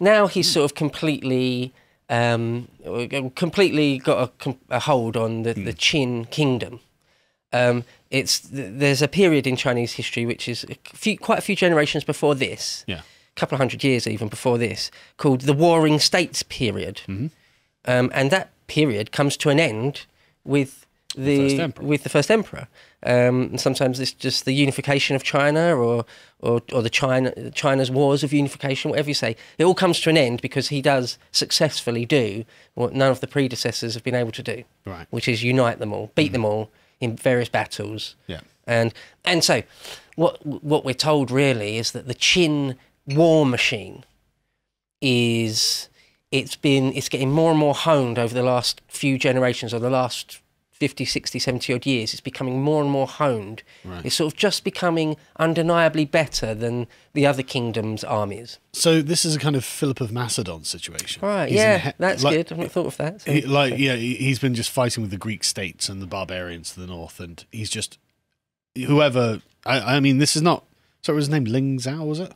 Now he's sort of completely got a hold on the Qin kingdom. There's a period in Chinese history which is quite a few generations before this, a couple of hundred years even before this, called the Warring States period, and that period comes to an end with the first emperor. And sometimes it's just the unification of China, or China's wars of unification, whatever you say. It all comes to an end because he does successfully do what none of the predecessors have been able to do, which is unite them all, beat them all in various battles. And so what we're told really is that the Qin war machine it's getting more and more honed over the last few generations, or the last 50, 60, 70 odd years. It's becoming more and more honed. It's sort of just becoming undeniably better than the other kingdoms' armies. So this is a kind of Philip of Macedon situation. Right, that's good. I've not thought of that. So. He's been just fighting with the Greek states and the barbarians to the north, and he's just whoever. I mean, this is not. So was his name Ling Zhao, was it?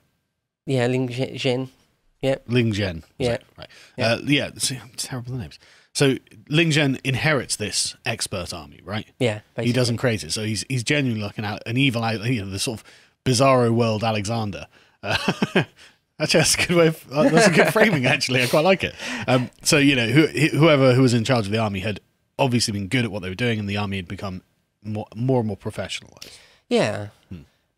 Yeah, Ling Zhen. Yeah. Ling Zhen. Yeah. Right. See, terrible names. So Ling Zhen inherits this expert army, right? Yeah, basically. He doesn't create it, so he's genuinely looking at an evil, the sort of bizarro world Alexander. Actually, that's a good way. That's a good framing. Actually, I quite like it. So whoever who was in charge of the army had obviously been good at what they were doing, and the army had become more and more professionalized. Yeah.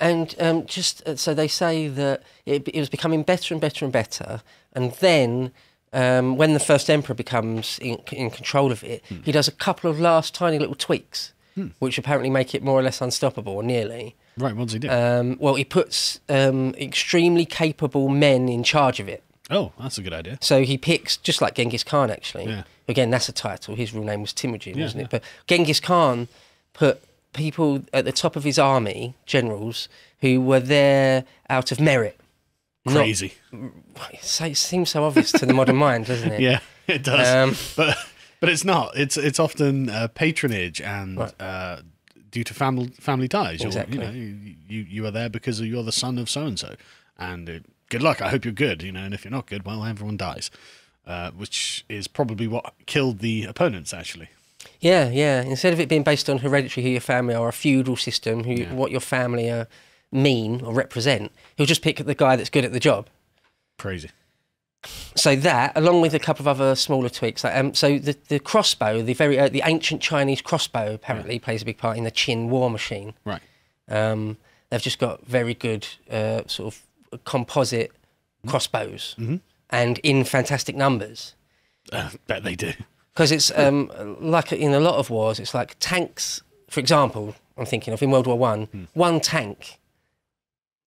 And so they say that it was becoming better and better and better, and then. When the first emperor becomes in control of it, he does a couple of last tiny little tweaks, which apparently make it more or less unstoppable, or nearly. Right, what does he do? Well, he puts extremely capable men in charge of it. Oh, that's a good idea. So he picks, just like Genghis Khan, actually. Yeah. Again, that's a title. His real name was Temujin, wasn't it? But Genghis Khan put people at the top of his army, generals, who were there out of merit. Crazy. It seems so obvious to the modern mind, doesn't it? Yeah, it does. But it's not. It's often patronage and due to family ties. Exactly. You are there because you're the son of so and so, and good luck. I hope you're good. And if you're not good, well, everyone dies, which is probably what killed the opponents actually. Yeah. Instead of it being based on hereditary who your family are, or a feudal system, what your family are. Mean or represent, he'll just pick the guy that's good at the job. Crazy. So that, along with a couple of other smaller tweaks, so the crossbow, the ancient Chinese crossbow, apparently plays a big part in the Qin war machine. Right. They've just got very good sort of composite crossbows, and in fantastic numbers. Bet they do. Because it's like in a lot of wars, it's like tanks. For example, I'm thinking of in World War One, one tank.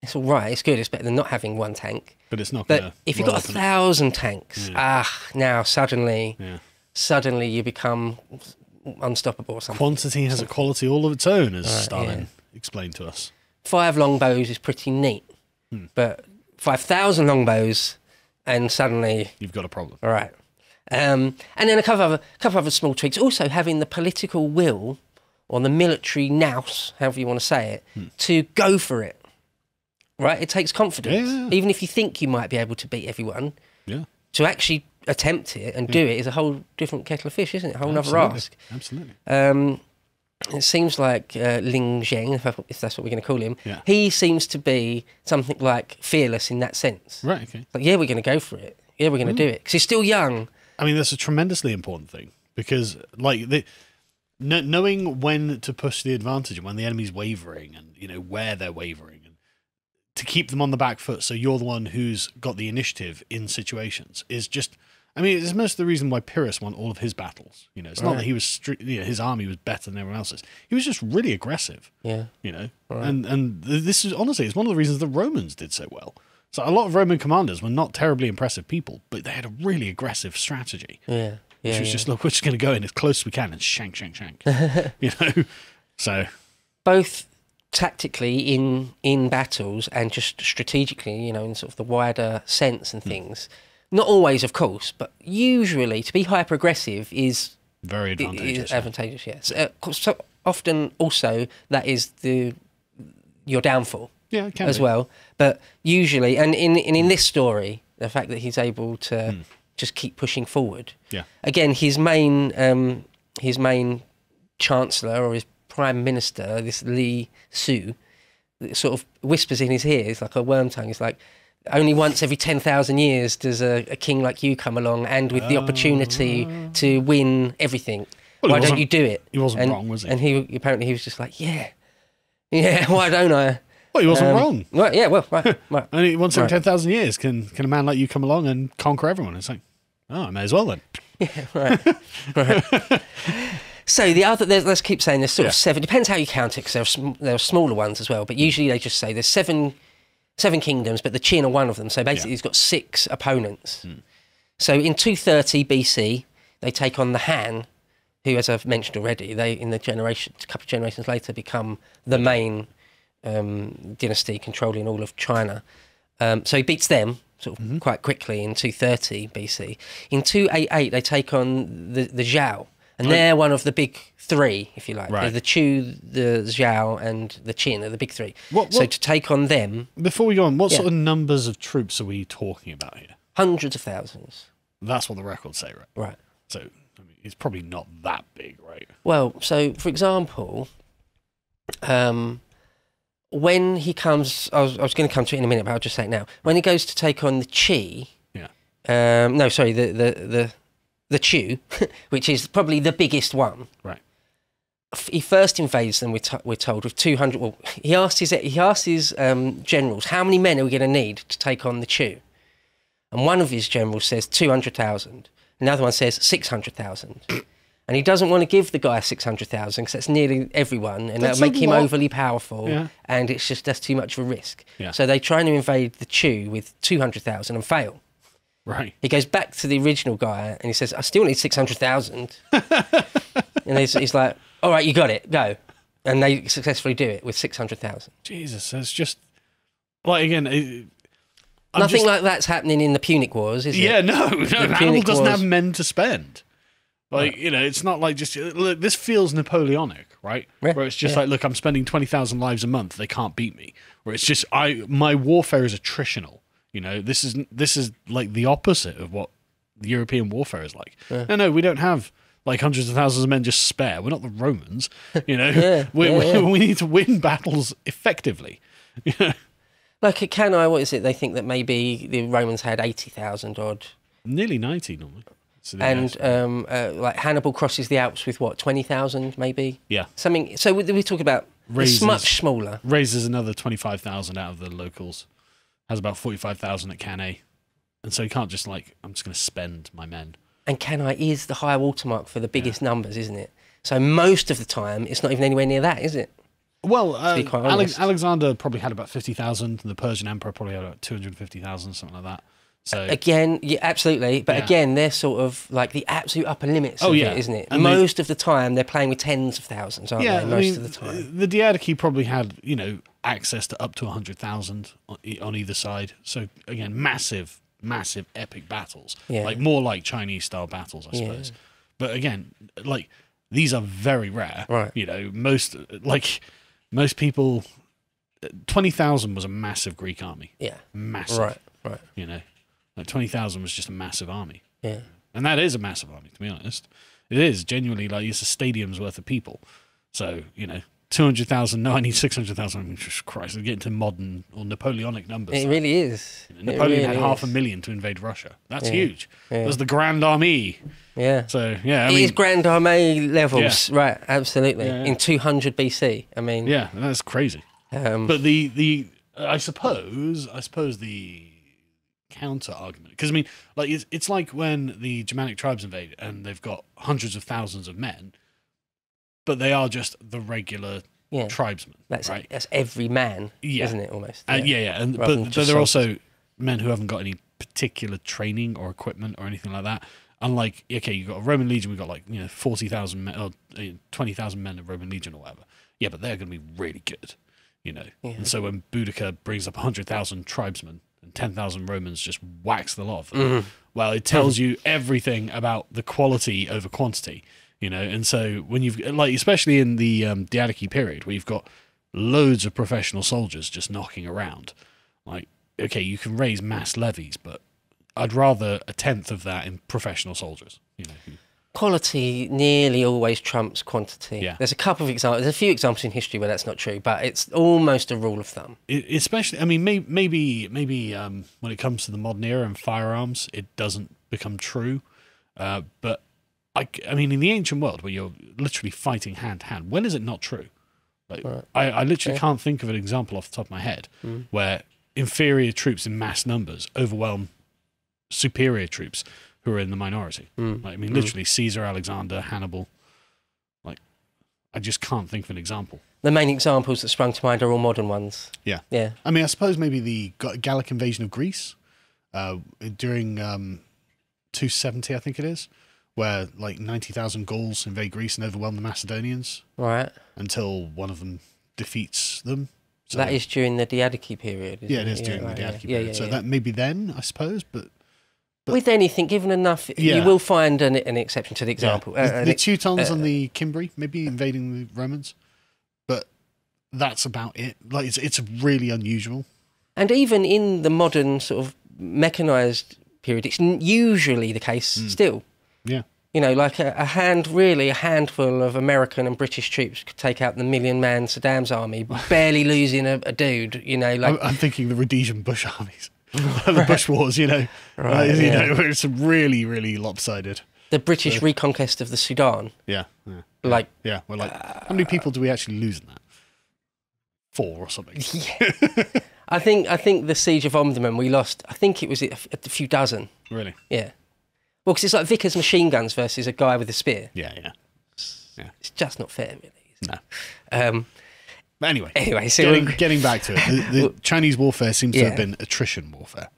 It's all right, it's good, it's better than not having one tank. But it's not. But if you've got 1,000 tanks, now suddenly you become unstoppable or something. Quantity has a quality all of its own, as Stalin explained to us. 5 longbows is pretty neat, but 5,000 longbows, and suddenly you've got a problem. All right, and then a couple of other small tweaks. Also, having the political will or the military nous, however you want to say it, to go for it. Right, it takes confidence. Even if you think you might be able to beat everyone, to actually attempt it and do it is a whole different kettle of fish, isn't it? A whole other ask. Absolutely. It seems like Ling Zheng, if that's what we're going to call him, he seems to be something like fearless in that sense. Right. Okay. Like, we're going to go for it. We're going to do it because he's still young. I mean, that's a tremendously important thing because, knowing when to push the advantage and when the enemy's wavering, and where they're wavering. To keep them on the back foot, so you're the one who's got the initiative in situations, is just. I mean, it's most of the reason why Pyrrhus won all of his battles. It's not that he was his army was better than everyone else's. He was just really aggressive. Yeah. And this is honestly, it's one of the reasons the Romans did so well. So a lot of Roman commanders were not terribly impressive people, but they had a really aggressive strategy. Yeah. Which was just look, we're just going to go in as close as we can and shank. So both. Tactically in battles and just strategically, in sort of the wider sense and things. Not always, of course, but usually to be hyper-aggressive is very advantageous. Advantageous, yes. So often also that is your downfall. Yeah, it can as be. well. But usually, and in this story, The fact that he's able to just keep pushing forward. Yeah. Again, his main chancellor or his prime minister, this Li Su, sort of whispers in his ear. It's like a worm tongue. It's like, only once every 10,000 years does a king like you come along, and with the opportunity to win everything. Well, why don't you do it? He wasn't wrong, was he? And he was just like, yeah, why don't I? Well, he wasn't wrong. Right, yeah, well, right. Only once every 10,000 years can a man like you come along and conquer everyone. It's like, oh, I may as well then. Yeah, right. So the other, let's keep saying there's sort of 7. Depends how you count it, because there are smaller ones as well. But usually they just say there's seven kingdoms, but the Qin are one of them. So basically, he's got 6 opponents. So in 230 BC, they take on the Han, who, as I've mentioned already, a couple of generations later, become the main dynasty controlling all of China. So he beats them sort of quite quickly in 230 BC. In 288, they take on the Zhao, and they're one of the big 3, if you like. Right. The Chu, the Zhao, and the Qin are the big 3. What, so to take on them... Before we go on, what sort of numbers of troops are we talking about here? Hundreds of thousands. That's what the records say, right? Right. So I mean, it's probably not that big, right? Well, so for example, when he comes, I was going to come to it in a minute, but I'll just say it now. When he goes to take on the Qi, the Chu, which is probably the biggest one. Right. He first invades them. We're told with 200. Well, he asked his generals, how many men are we going to need to take on the Chu? And one of his generals says 200,000. Another one says 600,000. And he doesn't want to give the guy 600,000 because that's nearly everyone, and that'll make him overly powerful, and that's too much of a risk. Yeah. So they try to invade the Chu with 200,000 and fail. Right. He goes back to the original guy and he says, I still need 600,000. And he's like, all right, you got it, go. And they successfully do it with 600,000. Jesus, that's just... Like, again... Nothing like that's happening in the Punic Wars, is it? Yeah, no. Hannibal doesn't have men to spend. Like, it's not like just... Look, this feels Napoleonic, right? Yeah. Where it's just like, look, I'm spending 20,000 lives a month. They can't beat me. Where it's just, my warfare is attritional. This is like the opposite of what the European warfare is like. Yeah. No, we don't have like hundreds of thousands of men just spare. We're not the Romans. We need to win battles effectively. Like at Cannae, what is it? They think that maybe the Romans had 80,000 odd. Nearly 90 normally. So and like Hannibal crosses the Alps with what, 20,000 maybe? Yeah. Something. So we talk about it's much smaller. Raises another 25,000 out of the locals. Has about 45,000 at Cannae. And so you can't just like, I'm just going to spend my men. And Cannae is the high watermark for the biggest numbers, isn't it? So most of the time, it's not even anywhere near that, is it? Well, Alexander probably had about 50,000, and the Persian Emperor probably had about 250,000, something like that. So again, yeah, absolutely. But again, they're sort of like the absolute upper limits of it, isn't it? And most of the time, they're playing with tens of thousands, aren't they? Most of the time. The Diadochi probably had, access to up to 100,000 on either side. So again, massive epic battles. Yeah. Like more like Chinese-style battles, I suppose. But again, like these are very rare. Right. Most people, 20,000 was a massive Greek army. Yeah. Massive. Right. Like 20,000 was just a massive army. Yeah. And that is a massive army, to be honest. It is genuinely like it's a stadium's worth of people. So, 200,000, no, I need 600,000. I mean, Jesus Christ, we're getting to modern or Napoleonic numbers. It really is. Napoleon had 500,000 to invade Russia. That's huge. Yeah. It was the Grand Army. Yeah. So, yeah. It is Grand Army levels. Yeah. Right, absolutely. Yeah. In 200 BC. I mean. Yeah, that's crazy. But I suppose the counter argument, because I mean, like it's like when the Germanic tribes invade and they've got hundreds of thousands of men, but they are just the regular tribesmen. That's every man, isn't it? Almost. And but they're also men who haven't got any particular training or equipment or anything like that. Unlike, you've got a Roman legion, we've got like 40,000 men or 20,000 men of Roman legion or whatever. Yeah, but they're going to be really good, And so when Boudicca brings up 100,000 tribesmen and 10,000 Romans just whacks the lot of them, well, it tells you everything about the quality over quantity. And so when you've especially in the Diadochi period, where you've got loads of professional soldiers just knocking around, like, okay, you can raise mass levies, but I'd rather a tenth of that in professional soldiers. Quality nearly always trumps quantity. Yeah. There's a couple of examples. There's a few examples in history where that's not true, but it's almost a rule of thumb. Especially, I mean, maybe when it comes to the modern era and firearms, it doesn't become true. But I mean, in the ancient world where you're literally fighting hand to hand, when is it not true? Like, right. I literally can't think of an example off the top of my head where inferior troops in mass numbers overwhelm superior troops who are in the minority. Like, I mean, literally Caesar, Alexander, Hannibal. Like, I just can't think of an example. The main examples that sprung to mind are all modern ones. Yeah. Yeah. I mean, I suppose maybe the Gallic invasion of Greece during 270, I think it is, where like 90,000 Gauls invade Greece and overwhelm the Macedonians. Right. Until one of them defeats them. So that is during the Diadochi period. Yeah, it is during the Diadochi period. So that maybe then, I suppose, but with anything, given enough, you will find an exception to the example. Yeah. The Teutons and the Cimbri, maybe invading the Romans, but that's about it. Like it's really unusual. And even in the modern sort of mechanised period, it's usually the case still. Yeah. Like a handful of American and British troops could take out the million-man Saddam's army, barely losing a dude. I'm thinking the Rhodesian Bush armies. The Bush Wars, Right, it's really, really lopsided. The British reconquest of the Sudan. Yeah. Like, how many people do we actually lose in that? 4 or something. Yeah. I think the siege of Omdurman we lost. I think it was a few dozen. Really? Yeah. Well, because it's like Vickers machine guns versus a guy with a spear. Yeah. It's just not fair, really. No. But anyway, so getting back to it, the Chinese warfare seems to have been attrition warfare.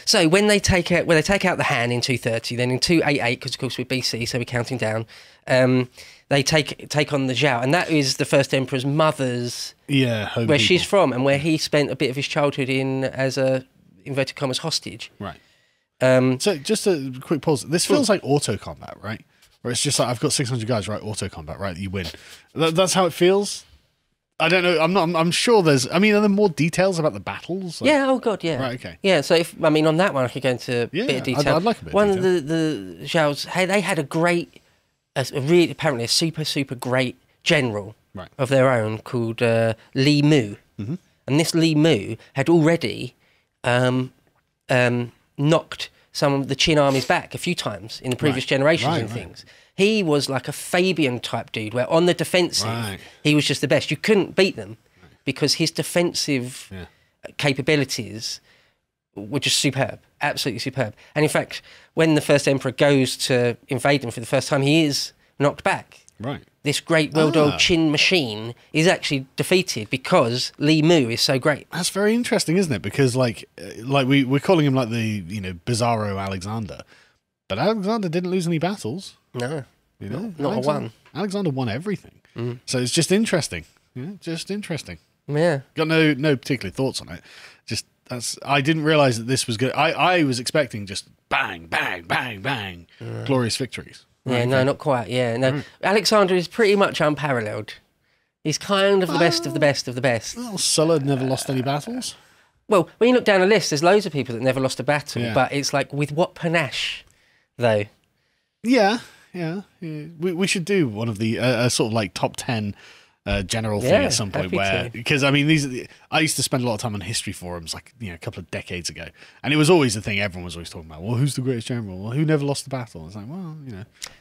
So when they take out the Han in 230, then in 288, because of course we're BC, so we're counting down, they take on the Zhao, and that is the first emperor's mother's home where people. she's from, and where he spent a bit of his childhood in as a inverted commas hostage. Right. So just a quick pause. This feels like auto combat, right? Where it's just like I've got 600 guys, right? Auto combat, right? You win. That's how it feels. I don't know. I'm sure there's. I mean, are there more details about the battles? Yeah. Oh God. Yeah. Right. Okay. Yeah. So on that one, I could go into a bit of detail. I'd like a bit. One of the Zhao's, they had apparently a super great general of their own called Li Mu, and this Li Mu had already knocked some of the Qin armies back a few times in the previous generations and things. He was like a Fabian type dude, where on the defensive, he was just the best. You couldn't beat them because his defensive capabilities were just superb, absolutely superb. And in fact, when the first emperor goes to invade them for the first time, he is knocked back. Right. This great well-oiled Qin machine is actually defeated because Li Mu is so great. That's very interesting, isn't it? Because like we're calling him like the Bizarro Alexander, but Alexander didn't lose any battles. No, not a one. Alexander won everything. So it's just interesting. Yeah, just interesting. Yeah. Got no particular thoughts on it. Just I didn't realize that this was good. I was expecting just bang, bang, bang, bang, glorious victories. Yeah, no, not quite. Yeah, no. Alexander is pretty much unparalleled. He's kind of the best of the best of the best. Well, Sulla never lost any battles. Well, when you look down the list, there's loads of people that never lost a battle, but it's like, with what panache, though? Yeah. We should do one of the sort of like top 10 general thing at some point, because I mean I used to spend a lot of time on history forums like a couple of decades ago, and it was always the thing everyone was always talking about. Well, who's the greatest general? Well, who never lost a battle? It's like, well,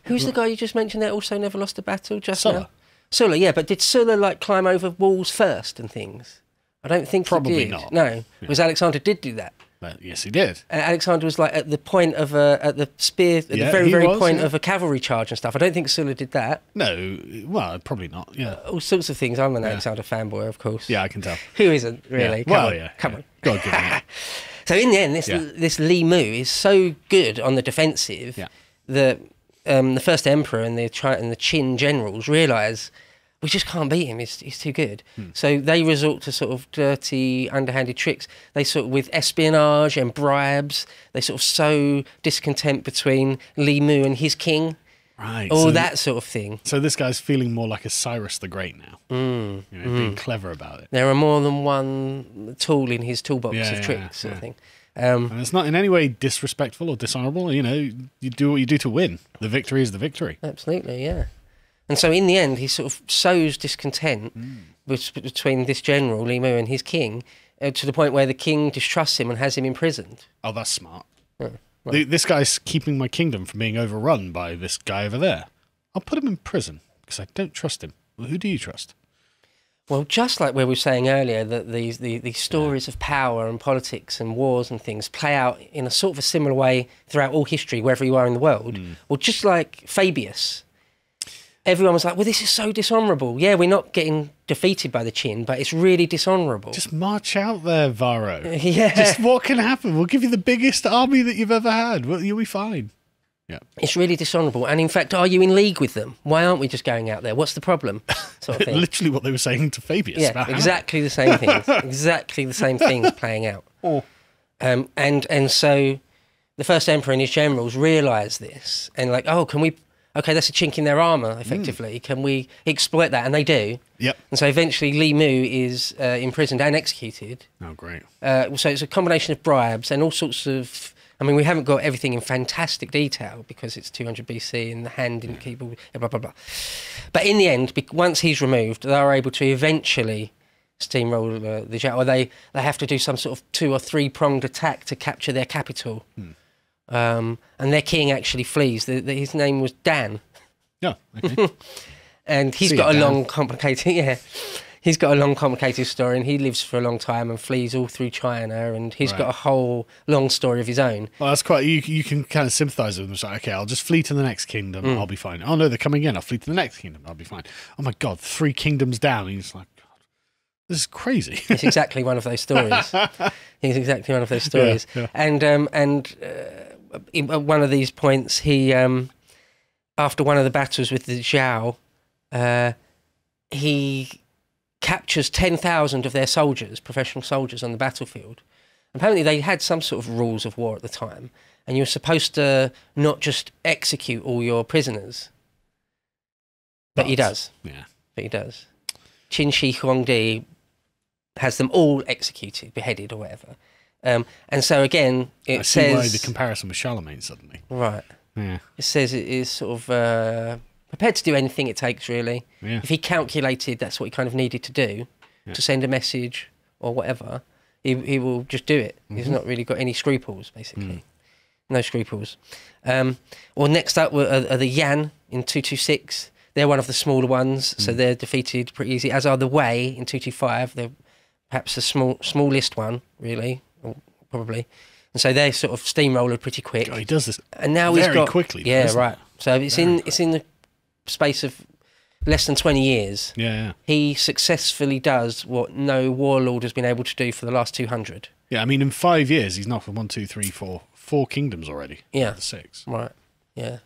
who's the guy you just mentioned that also never lost a battle? Just Sulla. Now? Sulla, yeah, but did Sulla like climb over walls first and things? I don't think probably he did. not. No, because Alexander did do that. Yes, he did. Alexander was like at the point of at the spear, at the very point of a cavalry charge and stuff. I don't think Sulla did that. No, well, probably not. Yeah, all sorts of things. I'm an Alexander fanboy, of course. Yeah, I can tell. Who isn't really? Come on. God give me. So in the end, this Li Mu is so good on the defensive that the first emperor and the Qin generals realise we just can't beat him. He's too good. So they resort to sort of dirty, underhanded tricks. They sort of, with espionage and bribes, they sort of sow discontent between Li Mu and his king. Right. All that sort of thing. So this guy's feeling more like a Cyrus the Great now. Being clever about it. There are more than one tool in his toolbox of tricks, sort of thing. And it's not in any way disrespectful or dishonourable. You know, you do what you do to win. The victory is the victory. Absolutely, yeah. And so in the end, he sort of sows discontent between this general, Li Mu, and his king, to the point where the king distrusts him and has him imprisoned. Oh, that's smart. Oh, right. This guy's keeping my kingdom from being overrun by this guy over there. I'll put him in prison because I don't trust him. Well, who do you trust? Well, just like we were saying earlier, that these stories of power and politics and wars and things play out in a sort of a similar way throughout all history, wherever you are in the world. Well, just like Fabius, everyone was like, well, this is so dishonourable. Yeah, we're not getting defeated by the Qin, but it's really dishonourable. Just march out there, Varro. Yeah. Just what can happen? We'll give you the biggest army that you've ever had. Well, you'll be fine. Yeah. It's really dishonourable. And in fact, are you in league with them? Why aren't we just going out there? What's the problem? Sort of thing. Literally what they were saying to Fabius. Yeah, exactly the same things. Exactly the same things playing out. Oh. And so the first emperor and his generals realise this and like, oh, can we... Okay, that's a chink in their armour, effectively. Can we exploit that? And they do. Yep. And so eventually Li Mu is imprisoned and executed. Oh, great. So it's a combination of bribes and all sorts of... I mean, we haven't got everything in fantastic detail because it's 200 BC and the hand didn't keep all... Blah, blah, blah. But in the end, once he's removed, they are able to eventually steamroll the Zhao. Or they have to do some sort of 2 or 3 pronged attack to capture their capital. And their king actually flees. His name was Dan. Yeah, okay. And he's got a long, complicated... He's got a long, complicated story, and he lives for a long time and flees all through China, and he's got a whole long story of his own. Well, that's quite... You can kind of sympathise with him. It's like, okay, I'll just flee to the next kingdom. I'll be fine. Oh, no, they're coming in. I'll flee to the next kingdom. I'll be fine. Oh, my God, 3 kingdoms down. And he's like, God, this is crazy. It's exactly one of those stories. He's exactly one of those stories. Yeah. And at one of these points, he, after one of the battles with the Zhao, he captures 10,000 of their soldiers, professional soldiers, on the battlefield. Apparently they had some sort of rules of war at the time, and you were supposed to not just execute all your prisoners. But he does. Yeah. But he does. Qin Shi Huangdi has them all executed, beheaded or whatever. And so again, it says... I see why the comparison with Charlemagne suddenly. Right. Yeah. It says it is sort of prepared to do anything it takes, really. Yeah. If he calculated that's what he kind of needed to do, to send a message or whatever, he will just do it. He's not really got any scruples, basically. No scruples. Well, next up are the Yan in 226. They're one of the smaller ones, so they're defeated pretty easy, as are the Wei in 225. They're perhaps the smallest one, really, probably. And so they sort of steamroller pretty quick. Oh, he does this and now very quickly. Yeah, right. So it's in the space of less than 20 years. Yeah. He successfully does what no warlord has been able to do for the last 200. Yeah, I mean, in 5 years, he's knocked 1, 2, 3, 4 kingdoms already. Yeah. 6. Right. Yeah.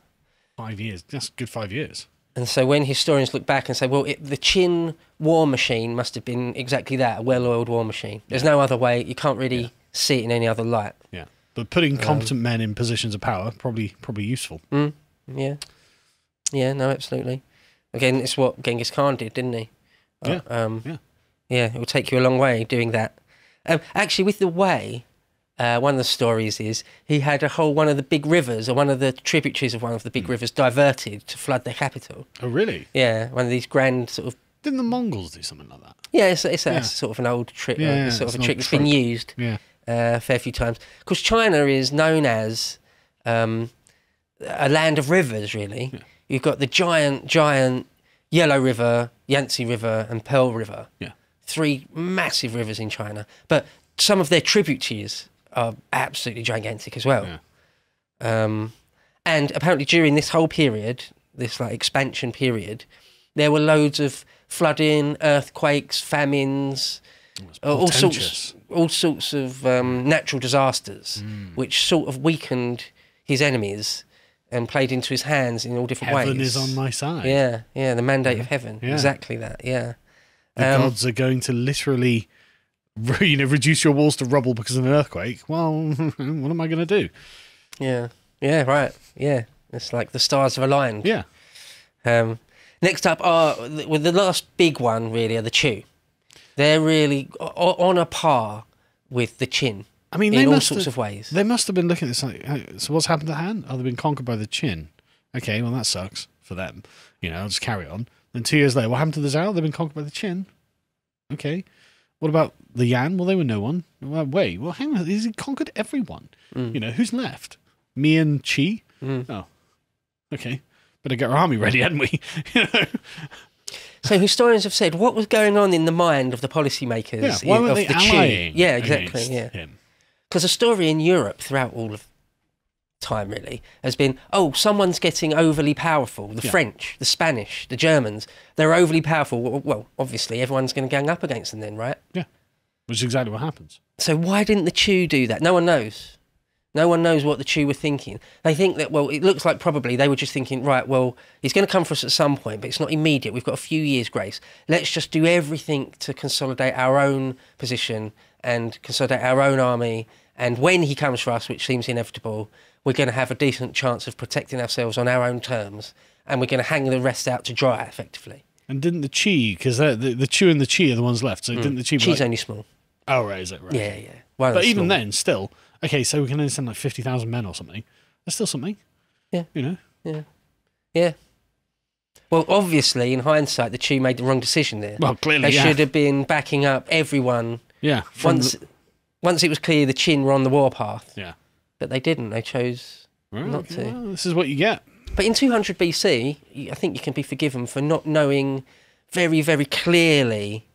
5 years. That's a good 5 years. And so when historians look back and say, well, the Qin war machine must have been exactly that, a well-oiled war machine. There's no other way. You can't really see it in any other light. Yeah. But putting competent men in positions of power, probably useful. Yeah. Yeah, no, absolutely. Again, it's what Genghis Khan did, didn't he? Yeah. Yeah, it will take you a long way doing that. Actually, with the Wei, one of the stories is he had one of the big rivers, or one of the tributaries of one of the big rivers, diverted to flood their capital. Oh, really? Yeah, one of these grand sort of... Didn't the Mongols do something like that? Yeah, it's sort of an old trick, sort of a trick that's been used a fair few times. Because China is known as a land of rivers, really. Yeah. You've got the giant Yellow River, Yangtze River, and Pearl River. Yeah. 3 massive rivers in China. But some of their tributaries are absolutely gigantic as well. Yeah. And apparently during this whole period, this like expansion period, there were loads of flooding, earthquakes, famines, all sorts of natural disasters, which sort of weakened his enemies and played into his hands in all different ways. Heaven is on my side. Yeah, the mandate of heaven. Yeah. Exactly that, yeah. The gods are going to literally, reduce your walls to rubble because of an earthquake. Well, what am I going to do? Yeah, right. Yeah, it's like the stars have aligned. Yeah. Next up the last big one, really, are the Chu. They're really on a par with the Qin. I mean, in all sorts of ways. They must have been looking at this like, so what's happened to Han? Oh, they've been conquered by the Qin. Okay, well, that sucks for them. I'll just carry on. Then 2 years later, what happened to the Zhao? They've been conquered by the Qin. Okay. What about the Yan? Well, they were no one. Well, wait, well, hang on. He's conquered everyone. Who's left? Me and Qi? Oh, okay. Better get our army ready, hadn't we? So historians have said, what was going on in the mind of the policymakers why weren't of they the allying Qi? Yeah, exactly. Yeah, him? because the story in Europe throughout all of time really has been, someone's getting overly powerful. The French, the Spanish, the Germans, they're overly powerful. Well, obviously everyone's going to gang up against them then, right? Yeah, which is exactly what happens. So why didn't the Chu do that? No one knows. No one knows what the Chu were thinking. They think that, it looks like probably they were just thinking, right, well, he's going to come for us at some point, but it's not immediate. We've got a few years' grace. Let's just do everything to consolidate our own position and consolidate our own army. And when he comes for us, which seems inevitable, we're going to have a decent chance of protecting ourselves on our own terms, and we're going to hang the rest out to dry, effectively. And didn't the Qi, because the Chu and the Qi are the ones left, so didn't the Qi... Qi's only small. Oh, right, is it? Right. Yeah, yeah. Well, but even then, still... Okay, so we can only send like 50,000 men or something. That's still something. Yeah. Yeah. Yeah. Well, obviously, in hindsight, the Qi made the wrong decision there. Well, clearly, they should have been backing up everyone. Yeah. Once it was clear the Qin were on the warpath. Yeah. But they didn't. They chose not to. Well, this is what you get. But in 200 BC, I think you can be forgiven for not knowing very, very clearly,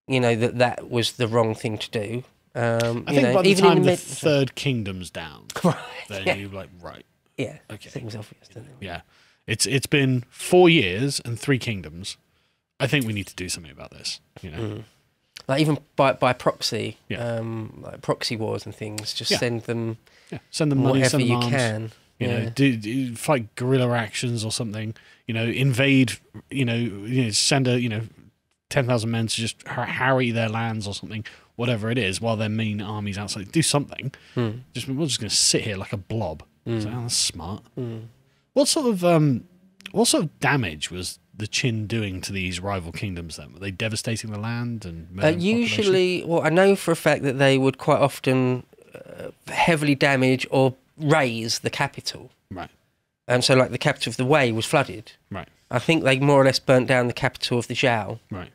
that was the wrong thing to do. I think by the time the Third Kingdom's down, then you're like, right. Yeah. Okay. Seems obvious, doesn't it? Yeah. It's been 4 years and 3 kingdoms. I think we need to do something about this. Like even by proxy, like proxy wars and things, just send them send them money, whatever send them you arms, can. do fight guerrilla actions or something. Invade. Send 10,000 men to just harry their lands or something. Whatever it is, while their main army's outside, do something. We're just going to sit here like a blob. So, that's smart. What sort of damage was the Qin doing to these rival kingdoms? Then were they devastating the land and usually? Well, I know for a fact that they would quite often heavily damage or raise the capital. Right. So, like the capital of the Wei was flooded. Right. I think they more or less burnt down the capital of the Zhao. Right.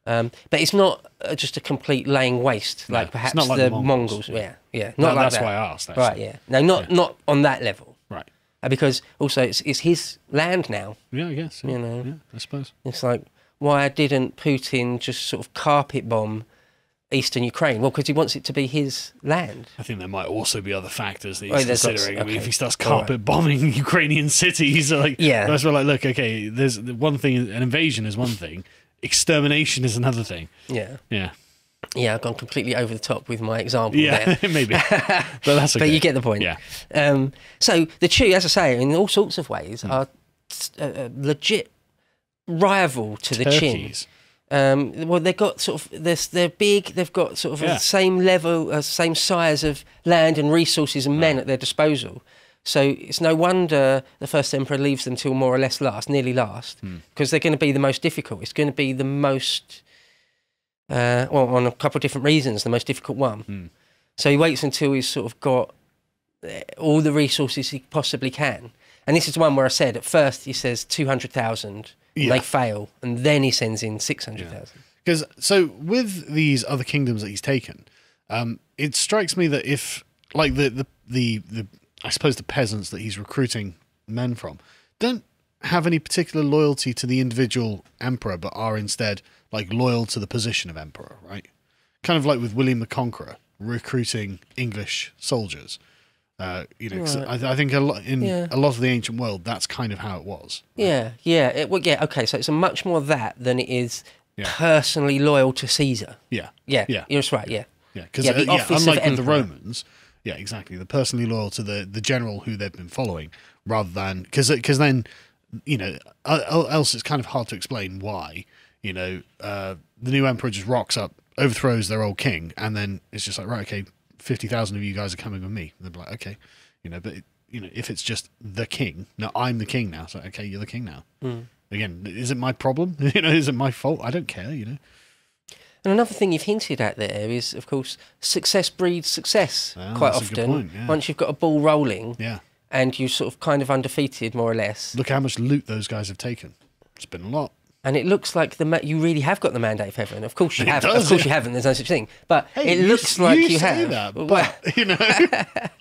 But it's not just a complete laying waste, like perhaps like the Mongols. Yeah. Not like that's that. why I asked. Actually. Right, yeah. No, not on that level. Right. Because also it's his land now. Yeah, I guess. Yeah. Yeah, I suppose. It's like, why didn't Putin just sort of carpet bomb eastern Ukraine? Well, because he wants it to be his land. I think there might also be other factors that he's considering. I mean, if he starts carpet bombing Ukrainian cities, that's where look, okay, there's one thing, an invasion is one thing. Extermination is another thing. Yeah. Yeah. Yeah, I've gone completely over the top with my example there. Maybe. But that's okay. But you get the point. Yeah. So the Qi, as I say, in all sorts of ways, are a legit rival to the Qin. Well, they've got sort of, they're big, they've got sort of the same level, same size of land and resources and men at their disposal. So it's no wonder the first emperor leaves them till more or less nearly last, because they're going to be the most difficult. It's going to be the most, on a couple of different reasons, the most difficult one. So he waits until he's sort of got all the resources he possibly can. And this is the one where I said, at first he says 200,000, they fail, and then he sends in 600,000. Because, so with these other kingdoms that he's taken, it strikes me that if, like the I suppose the peasants that he's recruiting men from don't have any particular loyalty to the individual emperor, but are instead like loyal to the position of emperor, right? Kind of like with William the Conqueror recruiting English soldiers. Right. I think a lot of the ancient world, that's kind of how it was. Right? Okay, so it's a much more that than it is personally loyal to Caesar. Yeah. You're just right. Yeah. Because unlike with the Romans. Yeah, exactly. They're personally loyal to the general who they've been following, rather than because then, else it's kind of hard to explain why the new emperor just rocks up, overthrows their old king, and then it's just like, right, okay, 50,000 of you guys are coming with me. And they're like, okay, but if it's just the king, no, I'm the king now. So okay, you're the king now. Again, is it my problem? Is it my fault? I don't care. And another thing you've hinted at there is, of course, success breeds success quite often. A good point, yeah. Once you've got a ball rolling, yeah, and you're sort of kind of undefeated, more or less. Look how much loot those guys have taken. It's been a lot. And it looks like you really have got the mandate of heaven. Of course you haven't. Does, of course you haven't. There's no such thing. But hey, it looks like you have. That, but you know,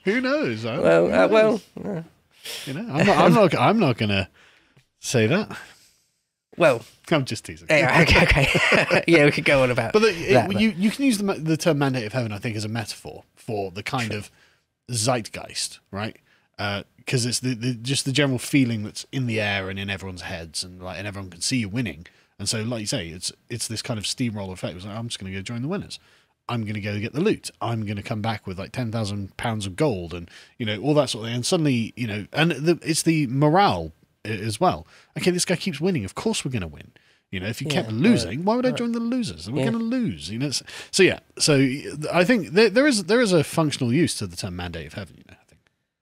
who knows? You know, I'm not gonna say that. Well, I'm just teasing. Yeah, okay. Yeah, we could go on about. But you can use the term mandate of heaven, I think, as a metaphor for the kind of zeitgeist, right? Because it's just the general feeling that's in the air and in everyone's heads, and everyone can see you winning. And so, like you say, it's this kind of steamroller effect. It's like, I'm just going to go join the winners. I'm going to go get the loot. I'm going to come back with like £10,000 of gold, and all that sort of thing. And suddenly, it's the morale as well. Okay, this guy keeps winning. Of course, we're going to win. If he kept losing, why would I join the losers? We're going to lose. So I think there is a functional use to the term mandate of heaven. I think.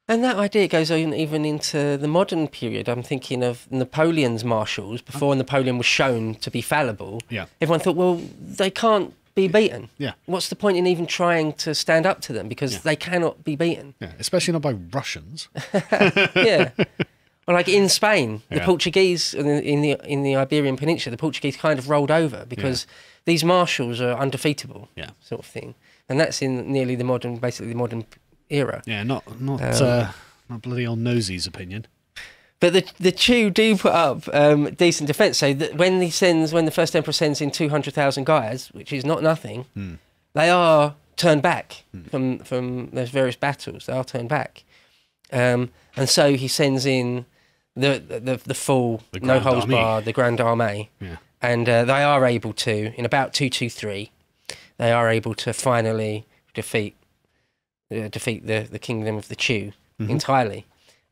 And that idea goes on even into the modern period. I'm thinking of Napoleon's marshals before Napoleon was shown to be fallible. Yeah. Everyone thought, well, they can't be beaten. Yeah. What's the point in even trying to stand up to them because they cannot be beaten? Yeah, especially not by Russians. Yeah. Or like in Spain, the Portuguese in the Iberian Peninsula, the Portuguese kind of rolled over because these marshals are undefeatable, sort of thing, and that's in nearly basically the modern era. Yeah, not bloody old Nosey's opinion. But the Chu do put up decent defence. So that when the first emperor sends in 200,000 guys, which is not nothing, they are turned back from those various battles. They are turned back, and so he sends in the full no holds barred, the Grand Armée, and they are able to, in about 223, they are able to finally defeat the kingdom of the Chu entirely.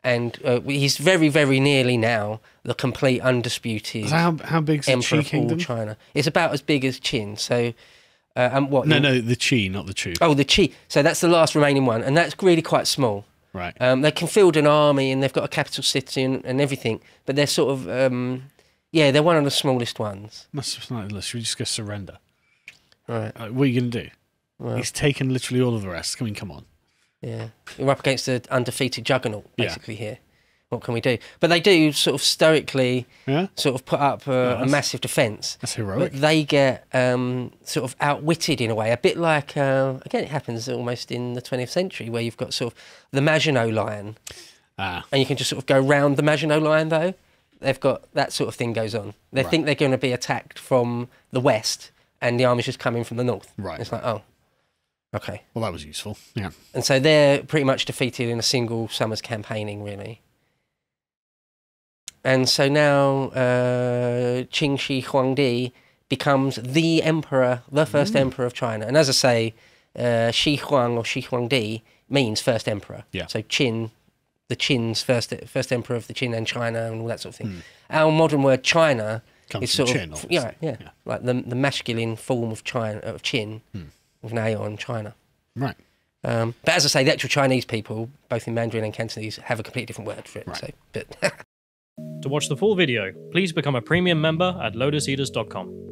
And he's very, very nearly now the complete undisputed how big's the emperor Qi of all kingdom? China. It's about as big as Qin. So, what? No, the Qi, not the Chu. Oh, the Qi. So that's the last remaining one, and that's really quite small. Right. They can field an army, and they've got a capital city and everything, but they're sort of, they're one of the smallest ones. Should we just go surrender? Right. What are you going to do? Well, he's taken literally all of the rest. I mean, come on. Yeah, we're up against the undefeated juggernaut, basically, here. What can we do? But they do sort of stoically sort of put up a massive defence. That's heroic. But they get sort of outwitted in a way, a bit like, again, it happens almost in the 20th century, where you've got sort of the Maginot Line. And you can just sort of go round the Maginot Line, though. They've got that sort of thing goes on. They think they're going to be attacked from the west, and the army's just coming from the north. Right. It's like, oh, okay. Well, that was useful. Yeah. And so they're pretty much defeated in a single summer's campaigning, really. And so now Qin Shi Huangdi becomes the emperor, the first emperor of China. And as I say, Shi Huang or Shi Huangdi means first emperor. Yeah. So Qin, the Qin's first emperor of the Qin and China and all that sort of thing. Our modern word China is sort Qin, of like the masculine form of Qin with an A on China. Right. But as I say, the actual Chinese people, both in Mandarin and Cantonese, have a completely different word for it. Right. So, but To watch the full video, please become a premium member at lotuseaters.com.